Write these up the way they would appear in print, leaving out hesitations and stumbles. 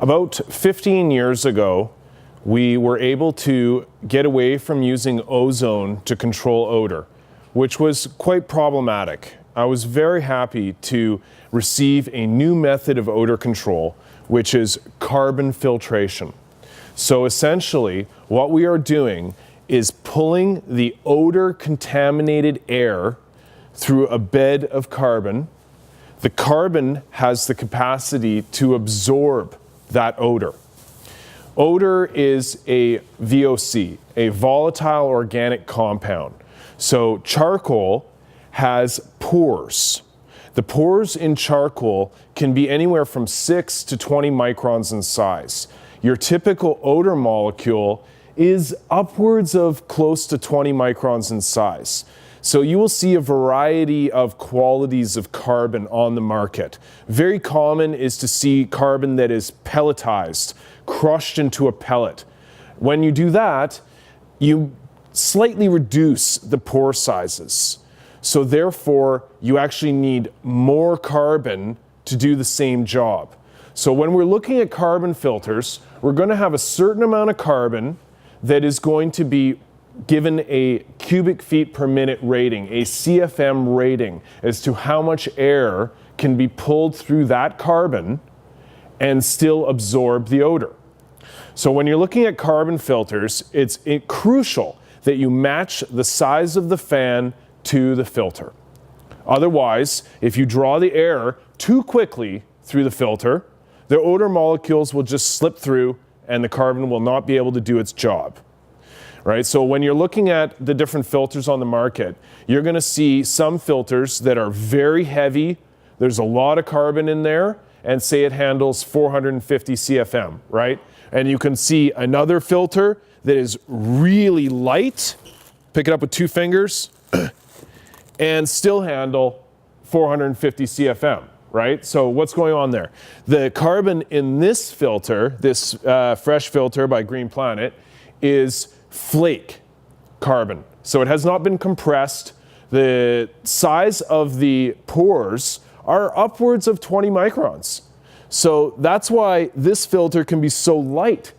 About 15 years ago, we were able to get away from using ozone to control odor, which was quite problematic. I was very happy to receive a new method of odor control, which is carbon filtration. So essentially, what we are doing is pulling the odor-contaminated air through a bed of carbon. The carbon has the capacity to absorb that odor. Odor is a VOC, a volatile organic compound. So charcoal has pores. The pores in charcoal can be anywhere from 6 to 20 microns in size. Your typical odor molecule is upwards of close to 20 microns in size. So you will see a variety of qualities of carbon on the market. Very common is to see carbon that is pelletized, crushed into a pellet. When you do that, you slightly reduce the pore sizes. So therefore, you actually need more carbon to do the same job. So when we're looking at carbon filters, we're going to have a certain amount of carbon that is going to be given a cubic feet per minute rating, a CFM rating, as to how much air can be pulled through that carbon and still absorb the odor. So when you're looking at carbon filters, it's crucial that you match the size of the fan to the filter. Otherwise, if you draw the air too quickly through the filter, the odor molecules will just slip through and the carbon will not be able to do its job. Right? So when you're looking at the different filters on the market, you're going to see some filters that are very heavy. There's a lot of carbon in there, and say it handles 450 CFM, right? And you can see another filter that is really light, pick it up with 2 fingers, and still handle 450 CFM, right? So what's going on there? The carbon in this filter, this fresh filter by Green Planet, is flake carbon. So it has not been compressed. The size of the pores are upwards of 20 microns. So that's why this filter can be so light.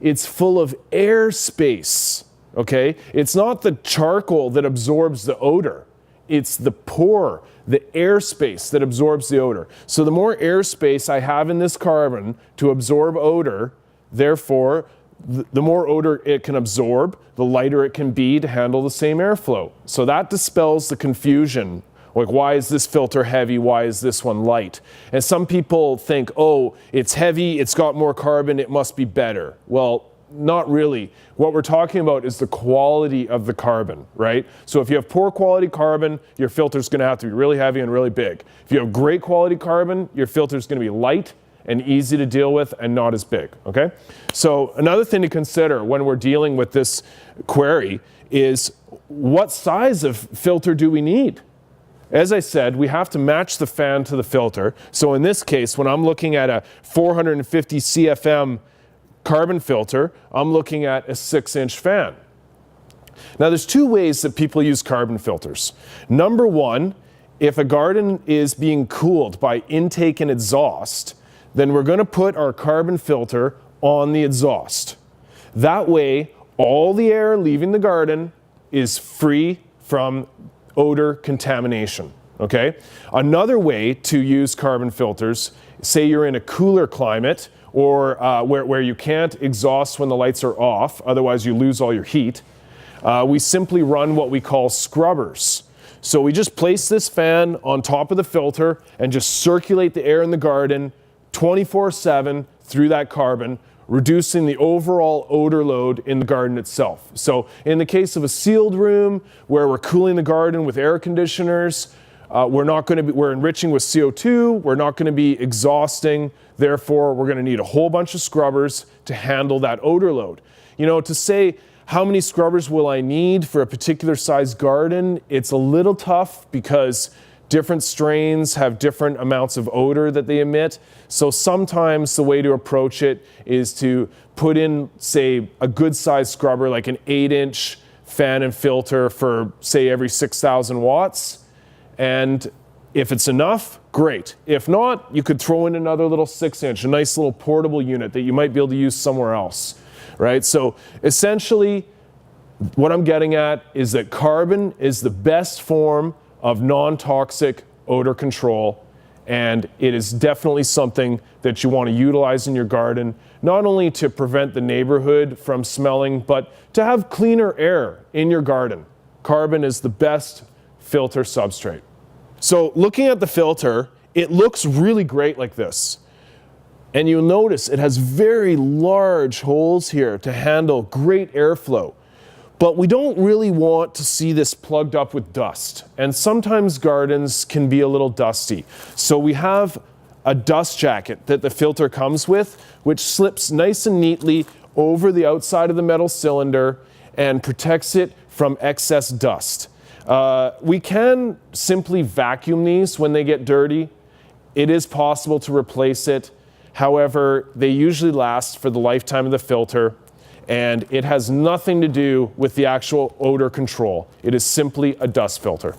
It's full of air space, okay? It's not the charcoal that absorbs the odor. It's the pore, the airspace that absorbs the odor. So the more airspace I have in this carbon to absorb odor, therefore, the more odor it can absorb, the lighter it can be to handle the same airflow. So that dispels the confusion. Like, why is this filter heavy? Why is this one light? And some people think, oh, it's heavy, it's got more carbon, it must be better. Well, not really. What we're talking about is the quality of the carbon, right? So if you have poor quality carbon, your filter's going to have to be really heavy and really big. If you have great quality carbon, your filter's going to be light and easy to deal with and not as big, okay? So another thing to consider when we're dealing with this query is what size of filter do we need? As I said, we have to match the fan to the filter. So in this case, when I'm looking at a 450 CFM carbon filter, I'm looking at a 6-inch fan. Now there's 2 ways that people use carbon filters. Number 1, if a garden is being cooled by intake and exhaust, then we're going to put our carbon filter on the exhaust. That way, all the air leaving the garden is free from odor contamination, okay? Another way to use carbon filters, say you're in a cooler climate or where you can't exhaust when the lights are off, otherwise you lose all your heat, we simply run what we call scrubbers. So we just place this fan on top of the filter and just circulate the air in the garden 24/7 through that carbon, reducing the overall odor load in the garden itself. So in the case of a sealed room where we're cooling the garden with air conditioners, we're enriching with CO2, we're not going to be exhausting, therefore we're going to need a whole bunch of scrubbers to handle that odor load. You know, to say how many scrubbers will I need for a particular size garden, it's a little tough because different strains have different amounts of odor that they emit. So sometimes the way to approach it is to put in, say, a good size scrubber, like an 8-inch fan and filter for, say, every 6,000 watts. And If it's enough, great. If not, you could throw in another little 6-inch, a nice little portable unit that you might be able to use somewhere else, right? So essentially, what I'm getting at is that carbon is the best form of non-toxic odor control, and it is definitely something that you want to utilize in your garden, not only to prevent the neighborhood from smelling, but to have cleaner air in your garden. Carbon is the best filter substrate. So looking at the filter, it looks really great like this. And you'll notice it has very large holes here to handle great airflow. But we don't really want to see this plugged up with dust. And sometimes gardens can be a little dusty. So we have a dust jacket that the filter comes with, which slips nice and neatly over the outside of the metal cylinder and protects it from excess dust. We can simply vacuum these when they get dirty. It is possible to replace it. However, they usually last for the lifetime of the filter, and it has nothing to do with the actual odor control. It is simply a dust filter.